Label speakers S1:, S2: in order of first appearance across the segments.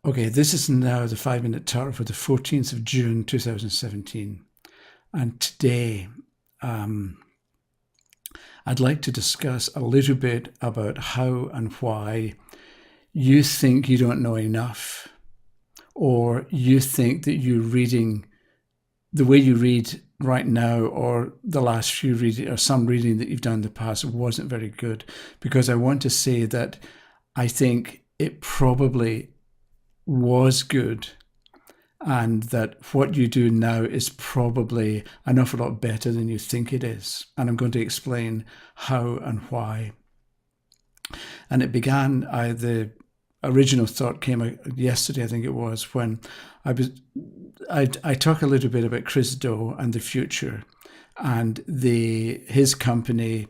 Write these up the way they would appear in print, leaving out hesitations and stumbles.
S1: Okay, this is now the 5-minute tarot for the 14th of June 2017. And today, I'd like to discuss a little bit about how and why you think you don't know enough, or you think that you're reading the way you read right now, or the last few reading, or some reading that you've done in the past wasn't very good. Because I want to say that I think it probably was good, and that what you do now is probably an awful lot better than you think it is. And I'm going to explain how and why. And it began, the original thought came yesterday, I think it was, when I talk a little bit about Chris Do and the future, and his company,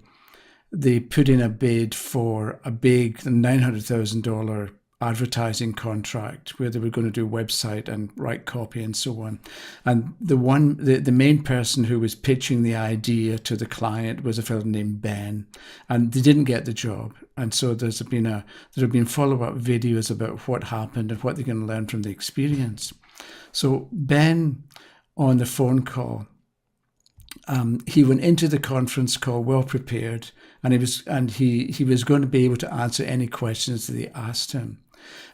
S1: they put in a bid for a big $900,000 advertising contract where they were going to do website and write copy and so on. And the main person who was pitching the idea to the client was a fellow named Ben, and they didn't get the job. And so there have been follow-up videos about what happened and what they can learn from the experience. So Ben, on the phone call, he went into the conference call well prepared, and he was going to be able to answer any questions that they asked him.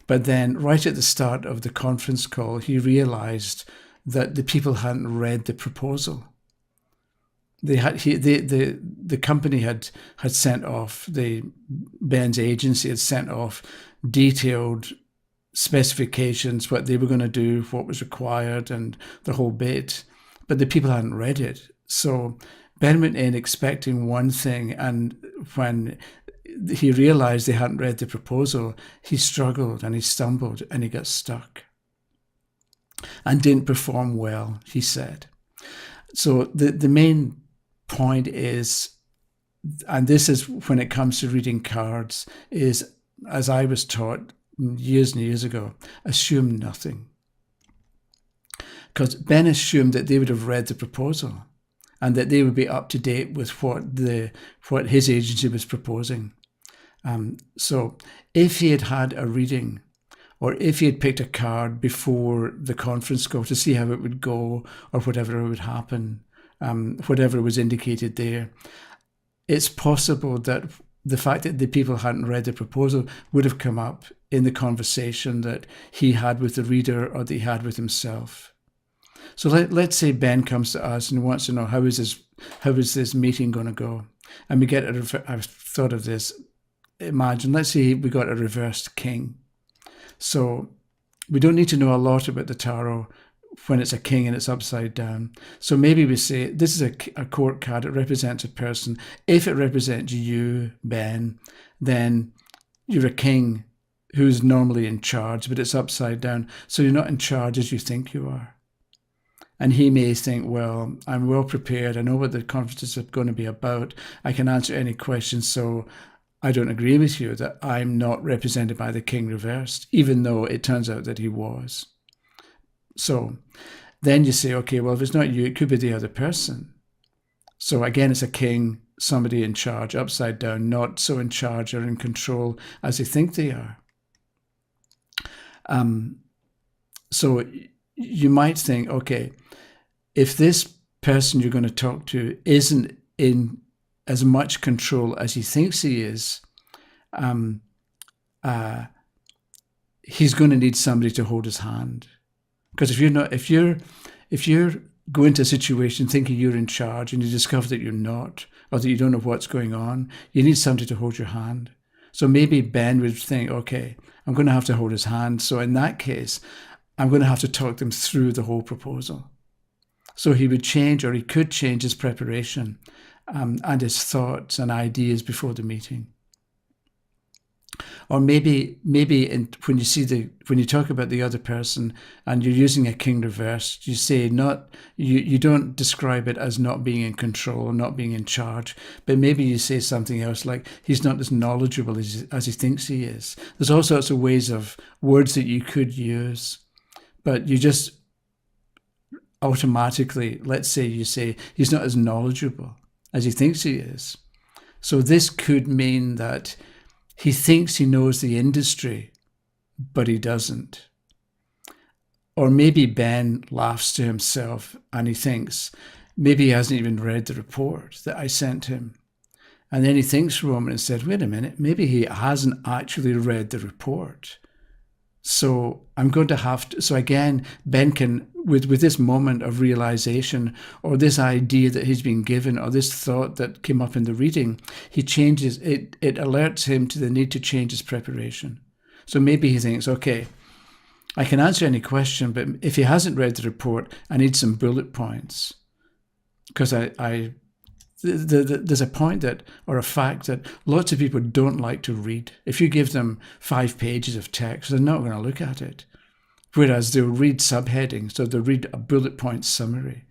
S1: But then, right at the start of the conference call, he realized that the people hadn't read the proposal. The company had sent off, Ben's agency had sent off detailed specifications, what they were going to do, what was required, and the whole bit. But the people hadn't read it. So Ben went in expecting one thing, and when he realized they hadn't read the proposal, he struggled and he stumbled and he got stuck and didn't perform well, he said. So the main point is, and this is when it comes to reading cards, is, as I was taught years and years ago, assume nothing. Because Ben assumed that they would have read the proposal and that they would be up to date with what his agency was proposing. So if he had had a reading, or if he had picked a card before the conference call to see how it would go, or whatever would happen, whatever was indicated there, it's possible that the fact that the people hadn't read the proposal would have come up in the conversation that he had with the reader or that he had with himself. So let's say Ben comes to us and wants to know how is this meeting going to go, and we get I've thought of this. Imagine, let's say we got a reversed king. So we don't need to know a lot about the tarot when it's a king and it's upside down. So maybe we say this is a court card. It represents a person. If it represents you, Ben, then you're a king who's normally in charge, but it's upside down. So you're not in charge as you think you are. And he may think, well, I'm well prepared. I know what the conference is going to be about. I can answer any questions. So I don't agree with you that I'm not represented by the king reversed, even though it turns out that he was. So then you say, okay, well, if it's not you, it could be the other person. So again, it's a king, somebody in charge, upside down, not so in charge or in control as they think they are. So you might think, okay, if this person you're going to talk to isn't in as much control as he thinks he is, he's going to need somebody to hold his hand. Because if you're going to a situation thinking you're in charge and you discover that you're not, or that you don't know what's going on, you need somebody to hold your hand. So maybe Ben would think, okay, I'm going to have to hold his hand. So in that case, I'm going to have to talk them through the whole proposal. So he would change, or he could change his preparation and his thoughts and ideas before the meeting. Or maybe when you talk about the other person and you're using a king reversed, you say you don't describe it as not being in control, not being in charge, but maybe you say something else like he's not as knowledgeable as he thinks he is. There's all sorts of ways of words that you could use, but you just automatically, let's say you say he's not as knowledgeable as he thinks he is. So this could mean that he thinks he knows the industry, but he doesn't. Or maybe Ben laughs to himself and he thinks, maybe he hasn't even read the report that I sent him. And then he thinks for a moment and said, wait a minute, maybe he hasn't actually read the report. So I'm going to have to, so again, Ben can, with this moment of realization or this idea that he's been given or this thought that came up in the reading, he changes, it alerts him to the need to change his preparation. So maybe he thinks, okay, I can answer any question, but if he hasn't read the report, I need some bullet points. Because there's a point that, or a fact that lots of people don't like to read. If you give them 5 pages of text, they're not going to look at it. Whereas they'll read subheadings, so they'll read a bullet point summary.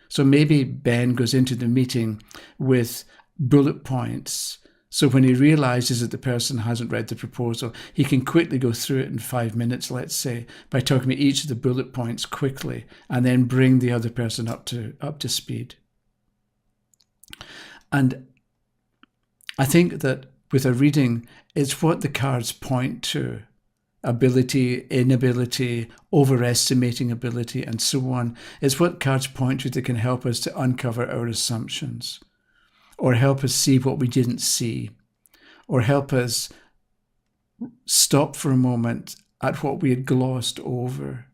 S1: So maybe Ben goes into the meeting with bullet points. So when he realizes that the person hasn't read the proposal, he can quickly go through it in 5 minutes, let's say, by talking about each of the bullet points quickly, and then bring the other person up to speed. And I think that with a reading, it's what the cards point to. Ability, inability, overestimating ability, and so on. It's what cards point to that can help us to uncover our assumptions, or help us see what we didn't see, or help us stop for a moment at what we had glossed over,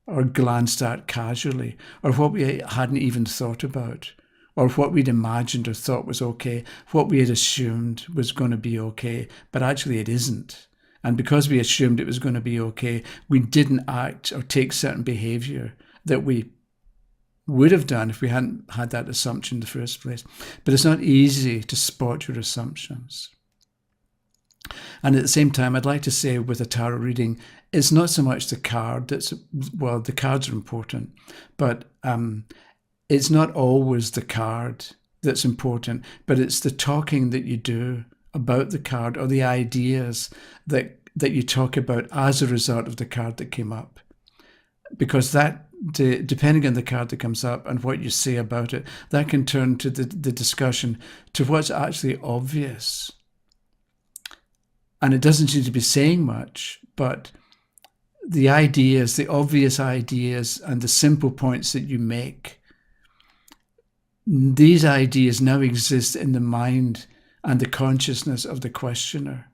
S1: or glanced at casually, or what we hadn't even thought about, or what we'd imagined or thought was okay, what we had assumed was going to be okay, but actually it isn't. And because we assumed it was going to be okay, we didn't act or take certain behavior that we would have done if we hadn't had that assumption in the first place. But it's not easy to spot your assumptions. And at the same time, I'd like to say with a tarot reading, it's not so much the card that's, well, the cards are important, but it's not always the card that's important, but it's the talking that you do about the card or the ideas that you talk about as a result of the card that came up. Because that, depending on the card that comes up and what you say about it, that can turn to the discussion to what's actually obvious. And it doesn't seem to be saying much, but the ideas, the obvious ideas and the simple points that you make, these ideas now exist in the mind and the consciousness of the questioner.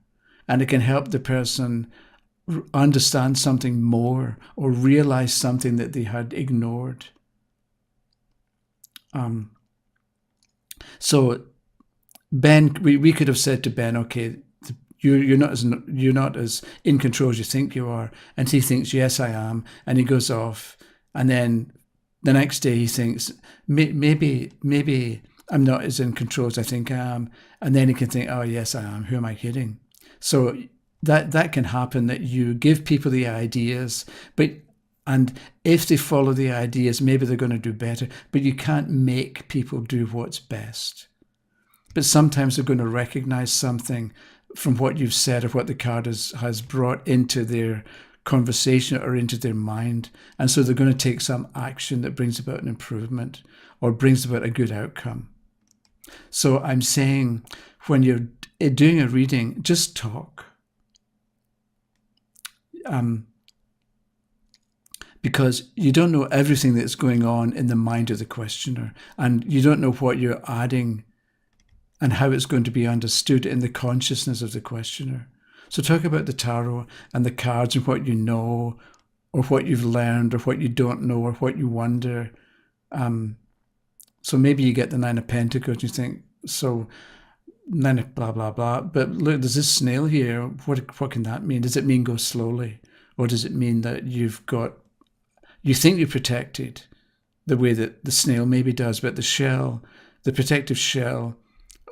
S1: And it can help the person understand something more or realize something that they had ignored. So Ben, we could have said to Ben, okay, you're not as in control as you think you are. And he thinks, yes, I am. And he goes off. And then the next day he thinks, maybe I'm not as in control as I think I am. And then he can think, oh, yes, I am. Who am I kidding? So that can happen, that you give people the ideas, and if they follow the ideas, maybe they're going to do better, but you can't make people do what's best. But sometimes they're going to recognize something from what you've said or what the card has brought into their conversation or into their mind. And so they're going to take some action that brings about an improvement or brings about a good outcome. So I'm saying when you're doing a reading, just talk. Because you don't know everything that's going on in the mind of the questioner, and you don't know what you're adding and how it's going to be understood in the consciousness of the questioner. So talk about the tarot and the cards and what you know, or what you've learned, or what you don't know, or what you wonder. So maybe you get the 9 of Pentacles and you think, so 9 of blah, blah, blah. But look, there's this snail here. What can that mean? Does it mean go slowly? Or does it mean that you think you're protected the way that the snail maybe does, but the protective shell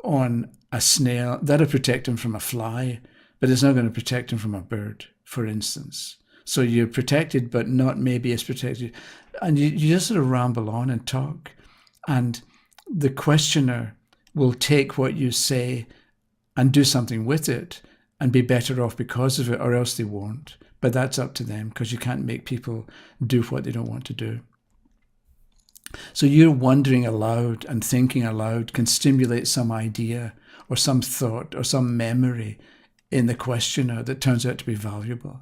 S1: on a snail, that'll protect him from a fly, but it's not going to protect him from a bird, for instance. So you're protected, but not maybe as protected. And you just sort of ramble on and talk. And the questioner will take what you say and do something with it and be better off because of it, or else they won't. But that's up to them, because you can't make people do what they don't want to do. So you're wondering aloud and thinking aloud can stimulate some idea or some thought or some memory in the questioner that turns out to be valuable.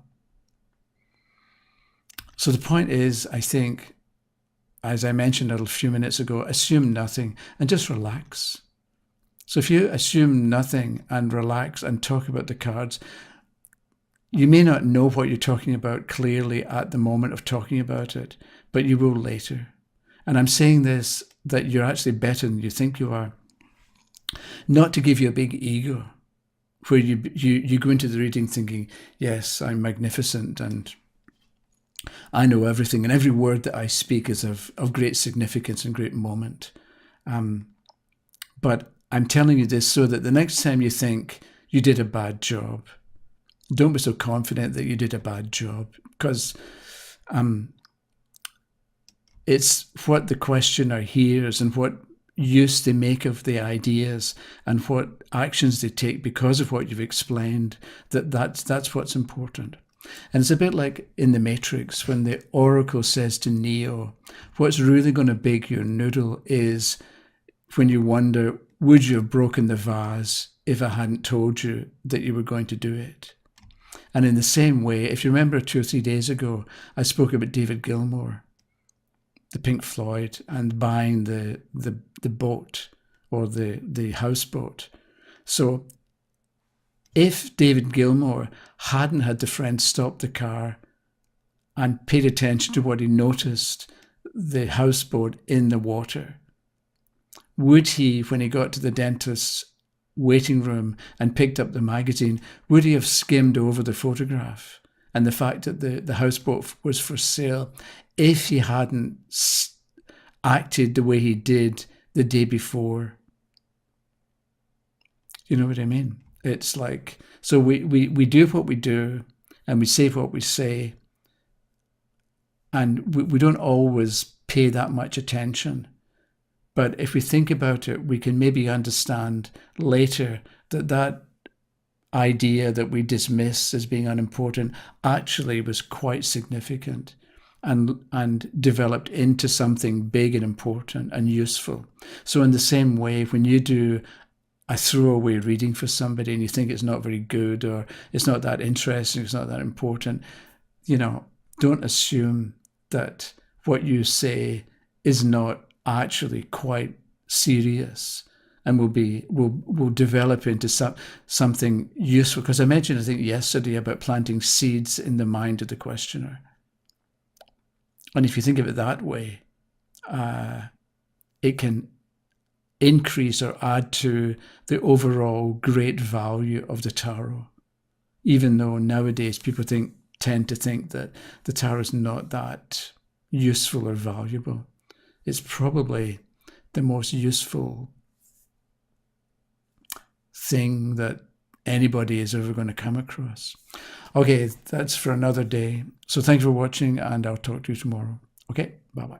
S1: So the point is, I think, as I mentioned a few minutes ago, assume nothing and just relax. So if you assume nothing and relax and talk about the cards, you may not know what you're talking about clearly at the moment of talking about it, but you will later. And I'm saying this, that you're actually better than you think you are. Not to give you a big ego, where you go into the reading thinking, yes, I'm magnificent and I know everything, and every word that I speak is of great significance and great moment. But I'm telling you this so that the next time you think you did a bad job, don't be so confident that you did a bad job, because it's what the questioner hears and what use they make of the ideas and what actions they take because of what you've explained, that's what's important. And it's a bit like in The Matrix when the Oracle says to Neo, what's really going to bake your noodle is when you wonder, would you have broken the vase if I hadn't told you that you were going to do it? And in the same way, if you remember 2 or 3 days ago, I spoke about David Gilmour, the Pink Floyd, and buying the boat or the houseboat. So if David Gilmour hadn't had the friend stop the car and paid attention to what he noticed, the houseboat in the water, would he, when he got to the dentist's waiting room and picked up the magazine, would he have skimmed over the photograph and the fact that the houseboat was for sale if he hadn't acted the way he did the day before? You know what I mean? It's like, so we do what we do and we say what we say, and we don't always pay that much attention. But if we think about it, we can maybe understand later that idea that we dismiss as being unimportant actually was quite significant and developed into something big and important and useful. So in the same way, when you do a throwaway reading for somebody and you think it's not very good or it's not that interesting, it's not that important, don't assume that what you say is not actually quite serious and will develop into something useful. Because I mentioned, I think yesterday, about planting seeds in the mind of the questioner. And if you think of it that way, it can increase or add to the overall great value of the tarot, even though nowadays people tend to think that the tarot is not that useful or valuable. It's probably the most useful thing that anybody is ever going to come across. Okay, that's for another day. So thanks for watching, and I'll talk to you tomorrow. Okay, bye-bye.